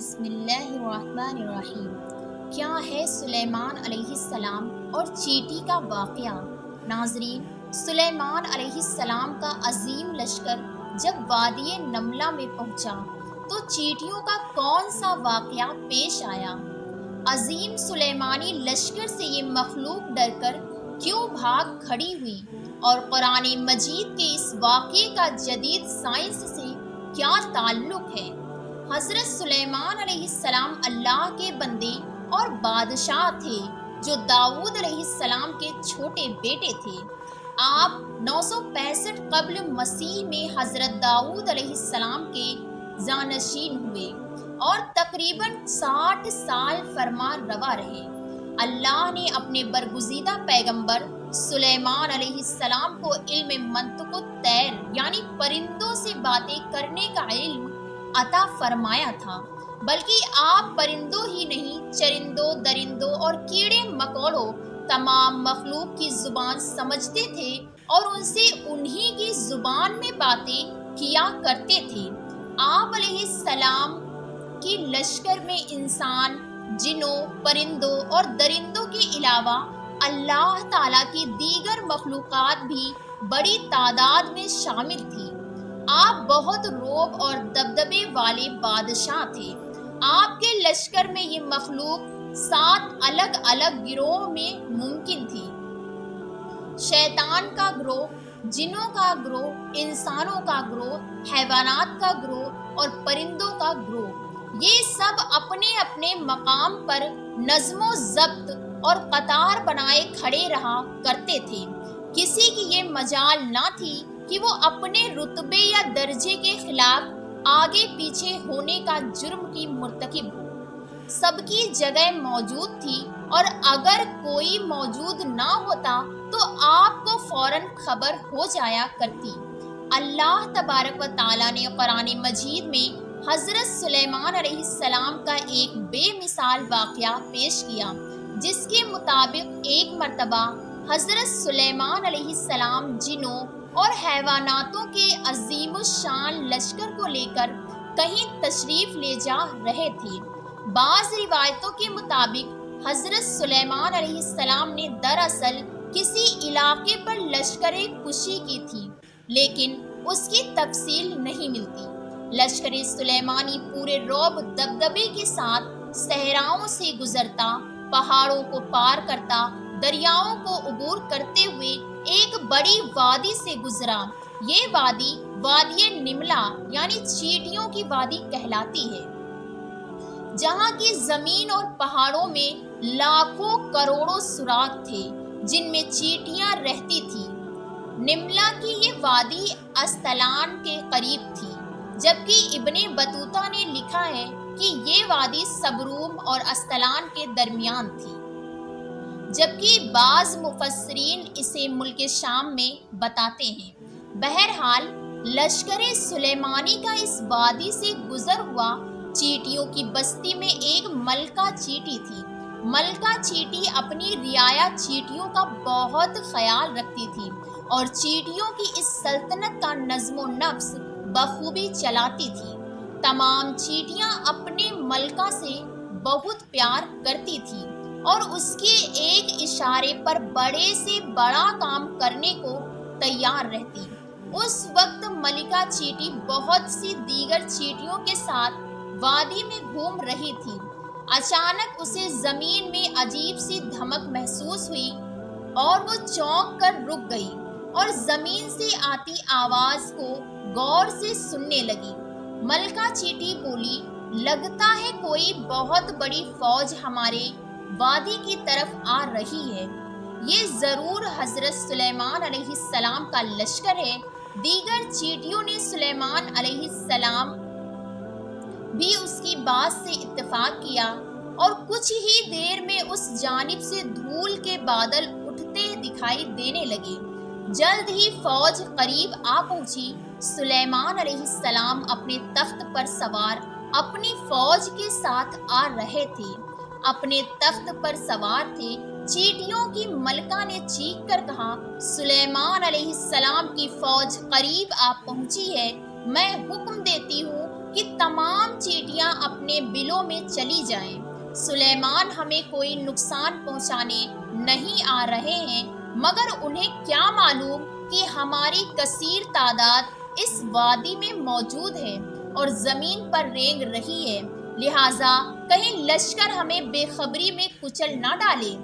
بسم اللہ الرحمن الرحیم۔ کیا ہے سلیمان علیہ السلام اور چیٹی کا واقعہ؟ ناظرین، سلیمان علیہ السلام کا عظیم لشکر جب وادی نملہ میں پہنچا تو چیٹیوں کا کون سا واقعہ پیش آیا؟ عظیم سلیمانی لشکر سے یہ مخلوق ڈر کر کیوں بھاگ کھڑی ہوئی؟ اور قرآن مجید کے اس واقعے کا جدید سائنس سے کیا تعلق ہے؟ حضرت سلیمان علیہ السلام اللہ کے بندے اور بادشاہ تھے جو داؤد علیہ السلام کے چھوٹے بیٹے تھے۔ آپ 965 قبل مسیح میں حضرت داؤد علیہ السلام کے جانشین ہوئے اور تقریباً 60 سال فرما روا رہے۔ اللہ نے اپنے برگزیدہ پیغمبر سلیمان علیہ السلام کو علم منطق الطیر یعنی پرندوں سے باتیں کرنے کا علم عطا فرمایا تھا، بلکہ آپ پرندوں ہی نہیں، چرندوں، درندوں اور کیڑے مکوڑوں تمام مخلوق کی زبان سمجھتے تھے اور ان سے انہی کی زبان میں باتیں کیا کرتے تھے۔ آپ علیہ السلام کی لشکر میں انسان، جنوں، پرندوں اور درندوں کے علاوہ اللہ تعالیٰ کی دیگر مخلوقات بھی بڑی تعداد میں شامل تھی۔ آپ بہت رعب اور دبدبے والے بادشاہ تھے۔ آپ کے لشکر میں یہ مخلوق 7 الگ الگ گروہوں میں ممکن تھی: شیطان کا گروہ، جنوں کا گروہ، انسانوں کا گروہ، حیوانات کا گروہ اور پرندوں کا گروہ۔ یہ سب اپنے اپنے مقام پر نظم و ضبط اور قطار بنائے کھڑے رہا کرتے تھے۔ کسی کی یہ مجال نہ تھی کہ وہ اپنے رتبے یا درجے کے خلاف آگے پیچھے ہونے کا جرم کی مرتکب ہو۔ سب کی جگہ موجود تھی اور اگر کوئی موجود نہ ہوتا تو آپ کو فوراً خبر ہو جایا کرتی۔ اللہ تبارک و تعالیٰ نے قرآن مجید میں حضرت سلیمان علیہ السلام کا ایک بے مثال واقعہ پیش کیا، جس کے مطابق ایک مرتبہ حضرت سلیمان علیہ السلام جنوں اور حیواناتوں کے عظیم الشان لشکر کو لے کر کہیں تشریف لے جا رہے تھے۔ بعض روایتوں کے مطابق حضرت سلیمان علیہ السلام نے دراصل کسی علاقے پر لشکر کشی کی تھی، لیکن اس کی تفصیل نہیں ملتی۔ لشکر سلیمانی پورے رعب دبدبے کے ساتھ صحراؤں سے گزرتا، پہاڑوں کو پار کرتا، دریاؤں کو عبور کرتے ہوئے ایک بڑی وادی سے گزرا۔ یہ وادی وادی نملہ یعنی چیٹیوں کی وادی کہلاتی ہے، جہاں کی زمین اور پہاڑوں میں لاکھوں کروڑوں سوراخ تھے جن میں چیٹیاں رہتی تھیں۔ نملہ کی یہ وادی اسطلان کے قریب تھی، جبکہ ابن بطوطہ نے لکھا ہے کہ یہ وادی سبروم اور اسطلان کے درمیان تھی، جبکہ بعض مفسرین اسے ملک شام میں بتاتے ہیں۔ بہرحال لشکر سلیمانی کا اس وادی سے گزر ہوا۔ چیٹیوں کی بستی میں ایک ملکہ چیٹی تھی۔ ملکہ چیٹی اپنی رعایا چیٹیوں کا بہت خیال رکھتی تھی اور چیٹیوں کی اس سلطنت کا نظم و نفس بخوبی چلاتی تھی۔ تمام چیٹیاں اپنے ملکہ سے بہت پیار کرتی تھی اور اس کے ایک اشارے پر بڑے سے بڑا کام کرنے کو تیار رہتی۔ اس وقت ملکہ چیٹی بہت سی دیگر چیٹیوں کے ساتھ وادی میں گھوم رہی تھی۔ اچانک اسے زمین میں عجیب سی دھمک محسوس ہوئی اور وہ چونک کر رک گئی اور زمین سے آتی آواز کو غور سے سننے لگی۔ ملکہ چیٹی بولی، لگتا ہے کوئی بہت بڑی فوج ہمارے وادی کی طرف آ رہی ہے۔ یہ ضرور حضرت سلیمان علیہ السلام کا لشکر ہے۔ دیگر چیٹیوں نے سلیمان علیہ السلام بھی اس کی بات سے اتفاق کیا اور کچھ ہی دیر میں اس جانب سے دھول کے بادل اٹھتے دکھائی دینے لگے۔ جلد ہی فوج قریب آ پہنچی۔ سلیمان علیہ السلام اپنے تخت پر سوار اپنی فوج کے ساتھ آ رہے تھے۔ اپنے تخت پر سوار تھے۔ چیٹیوں کی ملکہ نے چیخ کر کہا، سلیمان علیہ السلام کی فوج قریب آ پہنچی ہے۔ میں حکم دیتی ہوں کہ تمام چیٹیاں اپنے بلوں میں چلی جائیں۔ سلیمان ہمیں کوئی نقصان پہنچانے نہیں آ رہے ہیں، مگر انہیں کیا معلوم کہ ہماری کثیر تعداد اس وادی میں موجود ہے اور زمین پر رینگ رہی ہے، لہٰذا کہیں لشکر ہمیں بے خبری میں کچل نہ ڈالے۔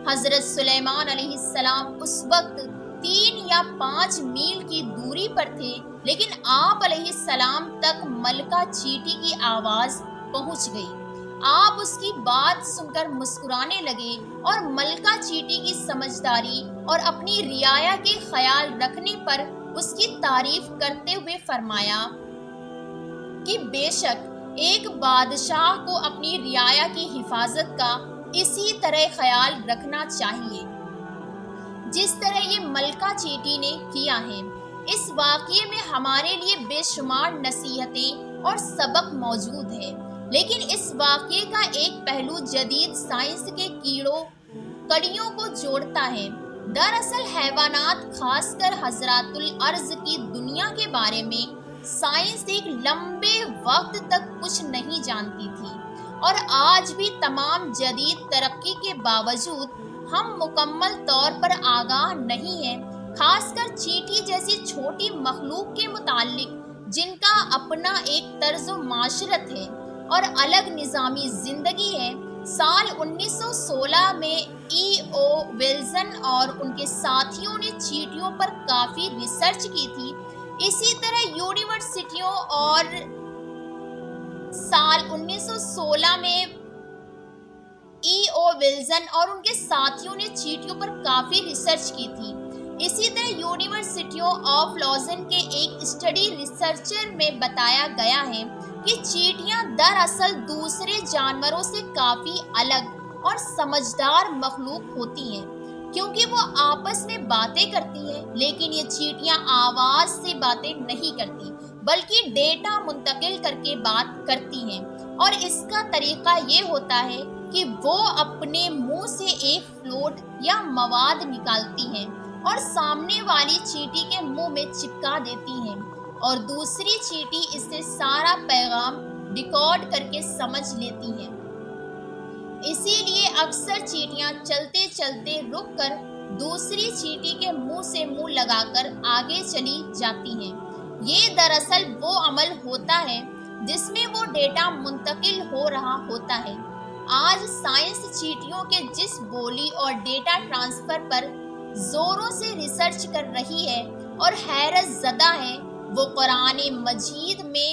حضرت سلیمان علیہ السلام اس وقت 3 یا 5 میل کی دوری پر تھے، لیکن آپ علیہ السلام تک ملکہ چیٹی کی آواز پہنچ گئی۔ آپ اس کی بات سن کر مسکرانے لگے اور ملکہ چیٹی کی سمجھداری اور اپنی رعایا کے خیال رکھنے پر اس کی تعریف کرتے ہوئے فرمایا کہ بے شک ایک بادشاہ کو اپنی رعایا کی حفاظت کا اسی طرح خیال رکھنا چاہیے جس طرح یہ ملکہ چیٹی نے کیا ہے۔ اس واقعے میں ہمارے لیے بے شمار نصیحتیں اور سبق موجود ہے، لیکن اس واقعے کا ایک پہلو جدید سائنس کے کیڑوں کڑیوں کو جوڑتا ہے۔ دراصل حیوانات، خاص کر حضرات الارض کی دنیا کے بارے میں سائنس ایک لمبے وقت تک کچھ نہیں جانتی تھی، اور آج بھی تمام جدید ترقی کے باوجود ہم مکمل طور پر آگاہ نہیں ہیں، خاص کر چیٹی جیسی چھوٹی مخلوق کے متعلق جن کا اپنا ایک طرز و معاشرت ہے اور الگ نظامی زندگی ہے۔ سال 1916 میں او ویلزن اور ان کے ساتھیوں نے چیٹیوں پر کافی ریسرچ کی تھی۔ اسی طرح یونیورسٹیوں اور سال 1916 میں او ویلزن اور ان کے ساتھیوں نے چیٹیوں پر کافی ریسرچ کی تھی۔ اسی طرح یونیورسٹیوں آف لوزن کے ایک اسٹڈی ریسرچر میں بتایا گیا ہے کہ چیٹیاں دراصل دوسرے جانوروں سے کافی الگ اور سمجھدار مخلوق ہوتی ہیں، کیونکہ وہ آپس میں باتیں کرتی ہیں، لیکن یہ چیٹیاں آواز سے باتیں نہیں کرتی بلکہ ڈیٹا منتقل کر کے بات کرتی ہیں، اور اس کا طریقہ یہ ہوتا ہے کہ وہ اپنے منہ سے ایک فلوٹ یا مواد نکالتی ہیں اور سامنے والی چیٹی کے منہ میں چپکا دیتی ہیں، اور دوسری چیٹی اس سے سارا پیغام ریکارڈ کر کے سمجھ لیتی ہیں۔ اسی لیے اکثر چیٹیاں چلتے چلتے رک کر دوسری چیٹی کے منہ سے منہ لگا کر آگے چلی جاتی ہیں۔ یہ دراصل وہ عمل ہوتا ہے جس میں وہ ڈیٹا منتقل ہو رہا ہوتا ہے۔ آج سائنس چیٹیوں کے جس بولی اور ڈیٹا ٹرانسفر پر زوروں سے ریسرچ کر رہی ہے اور حیرت زدہ ہے، وہ قرآن مجید میں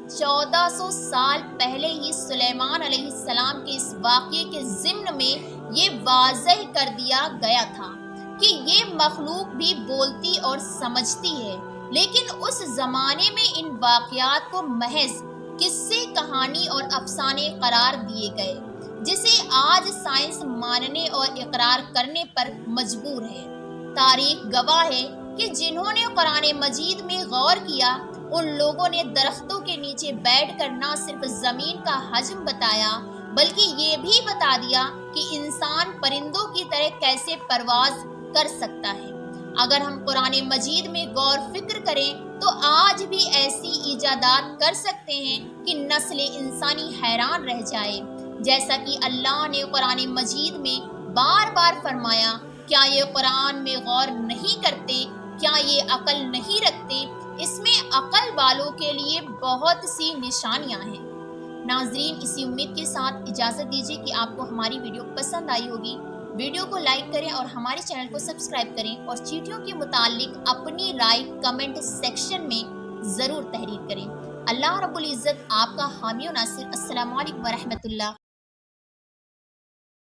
1400 سال پہلے ہی سلیمان علیہ السلام کے اس واقعے کے ضمن میں یہ واضح کر دیا گیا تھا کہ یہ مخلوق بھی بولتی اور سمجھتی ہے، لیکن اس زمانے میں ان واقعات کو محض قصے، کہانی اور افسانے قرار دیے گئے، جسے آج سائنس ماننے اور اقرار کرنے پر مجبور ہے۔ تاریخ گواہ ہے کہ جنہوں نے قرآن مجید میں غور کیا، ان لوگوں نے درختوں کے نیچے بیٹھ کر نہ صرف زمین کا حجم بتایا بلکہ یہ بھی بتا دیا کہ انسان پرندوں کی طرح کیسے پرواز کر سکتا ہے۔ اگر ہم قرآن مجید میں غور فکر کریں تو آج بھی ایسی ایجادات کر سکتے ہیں کہ نسل انسانی حیران رہ جائے، جیسا کہ اللہ نے قرآن مجید میں بار بار فرمایا، کیا یہ قرآن میں غور نہیں کرتے، کیا یہ عقل نہیں رکھتے؟ اس میں عقل والوں کے لیے بہت سی نشانیاں ہیں۔ ناظرین، اسی امید کے ساتھ اجازت دیجیے کہ آپ کو ہماری ویڈیو پسند آئی ہوگی۔ ویڈیو کو لائک کریں اور ہمارے چینل کو سبسکرائب کریں، اور چیٹیوں کے متعلق اپنی رائے کمنٹ سیکشن میں ضرور تحریر کریں۔ اللہ رب العزت آپ کا حامی و ناصر۔ السلام علیکم ورحمۃ اللہ